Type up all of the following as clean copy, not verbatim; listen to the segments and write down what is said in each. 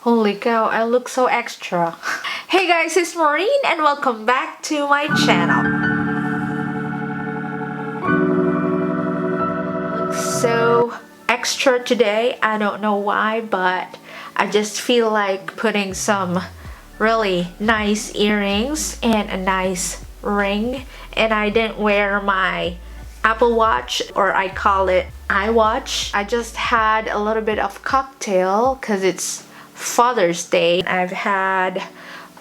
Holy cow, I look so extra. Hey guys, it's Maureen and welcome back to my channel. Look so extra today. I don't know why, but I just feel like putting some really nice earrings and a nice ring. And I didn't wear my Apple Watch, or I call it iWatch. I just had a little bit of cocktail because it's Father's Day. I've had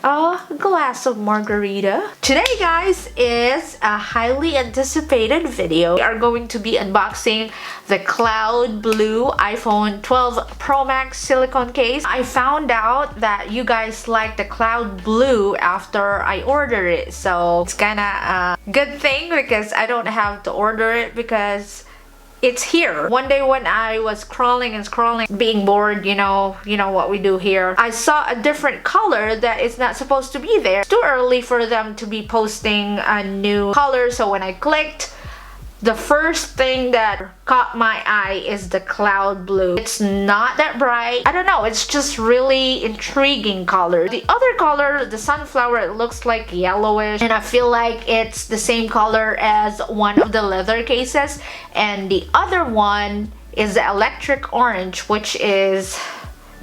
a glass of margarita. Today guys is a highly anticipated video. We are going to be unboxing the cloud blue iPhone 12 Pro Max silicone case. I found out that you guys like the cloud blue after I ordered it, so it's kinda a good thing because I don't have to order it because it's here. One day when I was scrolling, being bored, you know what we do here, I saw a different color that is not supposed to be there. It's too early for them to be posting a new color, so when I clicked, the first thing that caught my eye is the cloud blue. It's not that bright. I don't know, it's just really intriguing color. The other color, the sunflower, it looks like yellowish, and I feel like it's the same color as one of the leather cases, and the other one is the electric orange, which is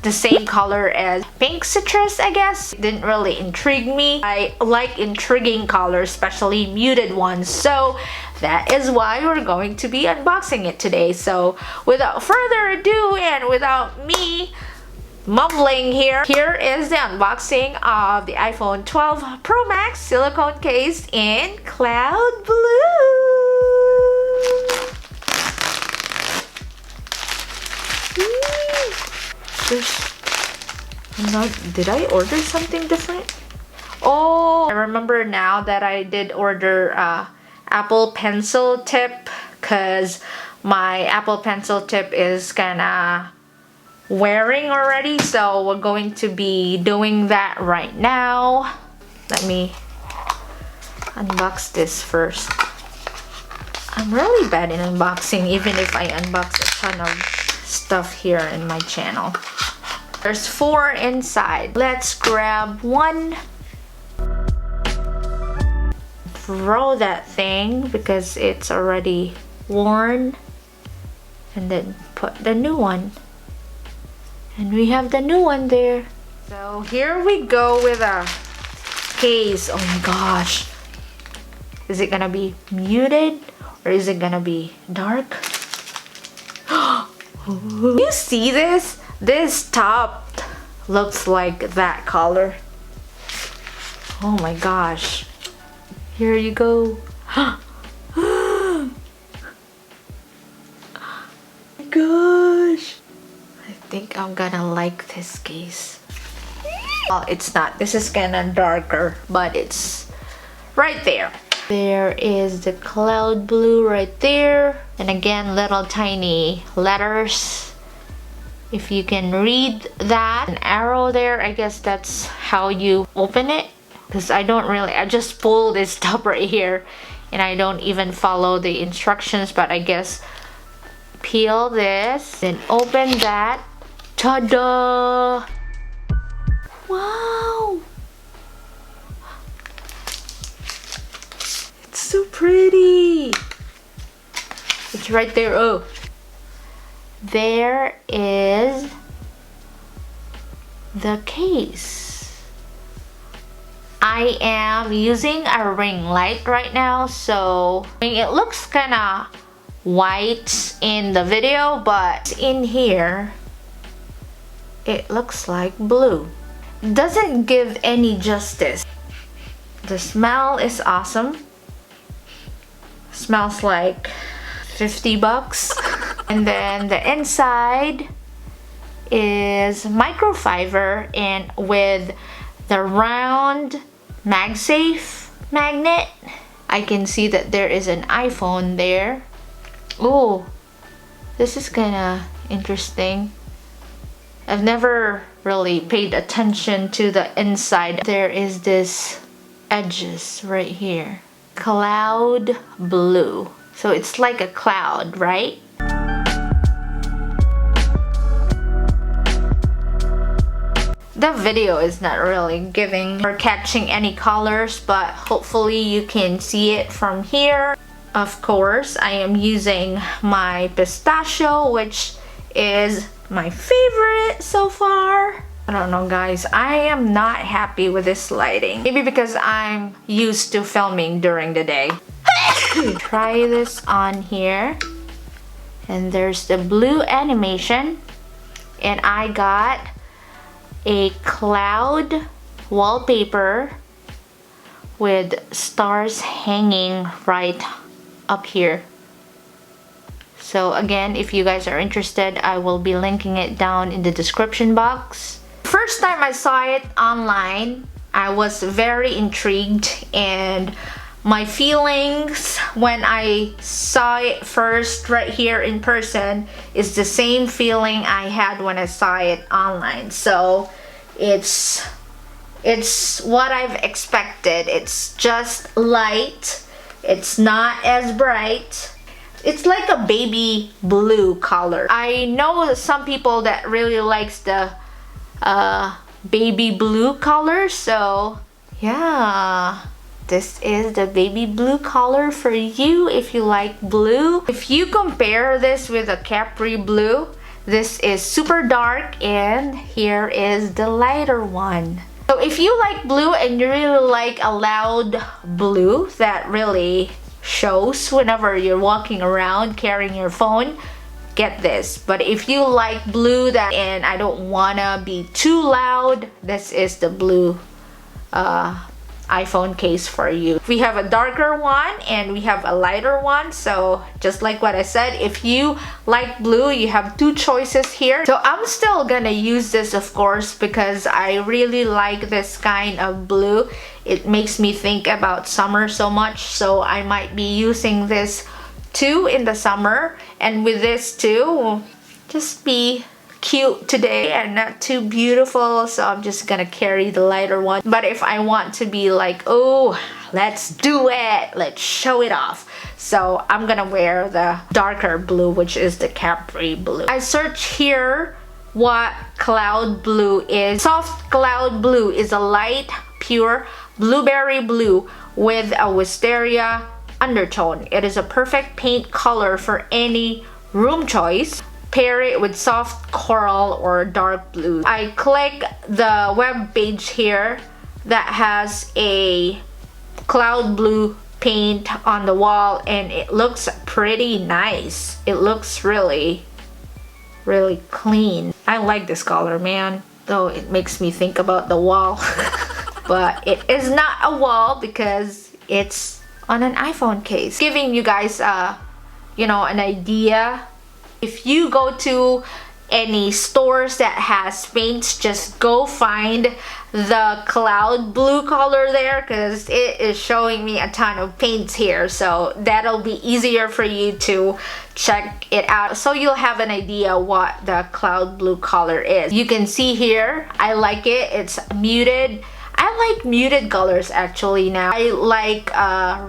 the same color as pink citrus, I guess. It didn't really intrigue me. I like intriguing colors, especially muted ones, so that is why we're going to be unboxing it today. So without further ado and without me mumbling here is the unboxing of the iPhone 12 Pro Max silicone case in cloud blue. Did I order something different? Oh, I remember now that I did order Apple Pencil tip, because my Apple Pencil tip is kinda wearing already, so we're going to be doing that right now. Let me unbox this first. I'm really bad in unboxing, even if I unbox a ton of stuff here in my channel. There's 4 inside. Let's grab one. Throw that thing because it's already worn, and then put the new one, and we have the new one there. So here we go with a case. Oh my gosh, is it gonna be muted or is it gonna be dark? You see this? This top looks like that color. Oh my gosh. Here you go. Oh my gosh. I think I'm gonna like this case. Well, it's not. This is kinda darker, but it's right there. There is the cloud blue right there. And again, little tiny letters. If you can read that, an arrow there, I guess that's how you open it. Because I just pull this top right here and I don't even follow the instructions, but I guess peel this, then open that. Ta-da! Wow! It's so pretty! It's right there. Oh! There is the case. I am using a ring light right now, so it looks kind of white in the video, but in here it looks like blue. It doesn't give any justice. The smell is awesome. Smells like $50. And then the inside is microfiber and with the round MagSafe magnet. I can see that there is an iPhone there. Oh, this is kinda interesting. I've never really paid attention to the inside. There is this edges right here. Cloud blue. So it's like a cloud, right? The video is not really giving or catching any colors, but hopefully you can see it from here. Of course, I am using my pistachio, which is my favorite so far. I don't know, guys. I am not happy with this lighting. Maybe because I'm used to filming during the day. Try this on here. And there's the blue animation. And I got a cloud wallpaper with stars hanging right up here. So again, if you guys are interested, I will be linking it down in the description box. First time I saw it online, I was very intrigued, and my feelings when I saw it first right here in person is the same feeling I had when I saw it online. So it's what I've expected. It's just light. It's not as bright. It's like a baby blue color. I know some people that really likes the baby blue color, so yeah, this is the baby blue color for you if you like blue. If you compare this with a Capri blue, this is super dark, and here is the lighter one. So if you like blue and you really like a loud blue that really shows whenever you're walking around carrying your phone, get this. But if you like blue that and I don't wanna be too loud, this is the blue iPhone case for you. We have a darker one and we have a lighter one, so just like what I said, if you like blue, you have two choices here. So I'm still gonna use this, of course, because I really like this kind of blue. It makes me think about summer so much, so I might be using this too in the summer. And with this too, just be cute today and not too beautiful, so I'm just gonna carry the lighter one. But if I want to be like, oh, let's do it, let's show it off, so I'm gonna wear the darker blue, which is the Capri blue. I search here what cloud blue is. Soft cloud blue is a light pure blueberry blue with a wisteria undertone. It is a perfect paint color for any room choice. Pair it with soft coral or dark blue. I click the web page here that has a cloud blue paint on the wall, and it looks pretty nice. It looks really clean. I like this color, man, though it makes me think about the wall. But it is not a wall because it's on an iPhone case. Giving you guys you know, an idea. If you go to any stores that has paints, just go find the cloud blue color there, because it is showing me a ton of paints here, so that'll be easier for you to check it out, so you'll have an idea what the cloud blue color is. You can see here, I like it. It's muted. I like muted colors actually now. I like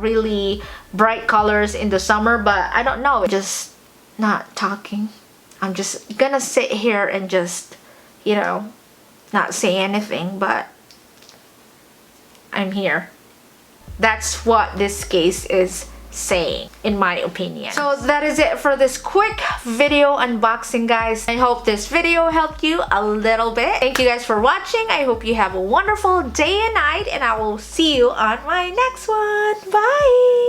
really bright colors in the summer, but I don't know, just not talking. I'm just gonna sit here and just, you know, not say anything, but I'm here. That's what this case is saying, in my opinion. So that is it for this quick video unboxing, guys. I hope this video helped you a little bit. Thank you guys for watching. I hope you have a wonderful day and night, and I will see you on my next one. Bye!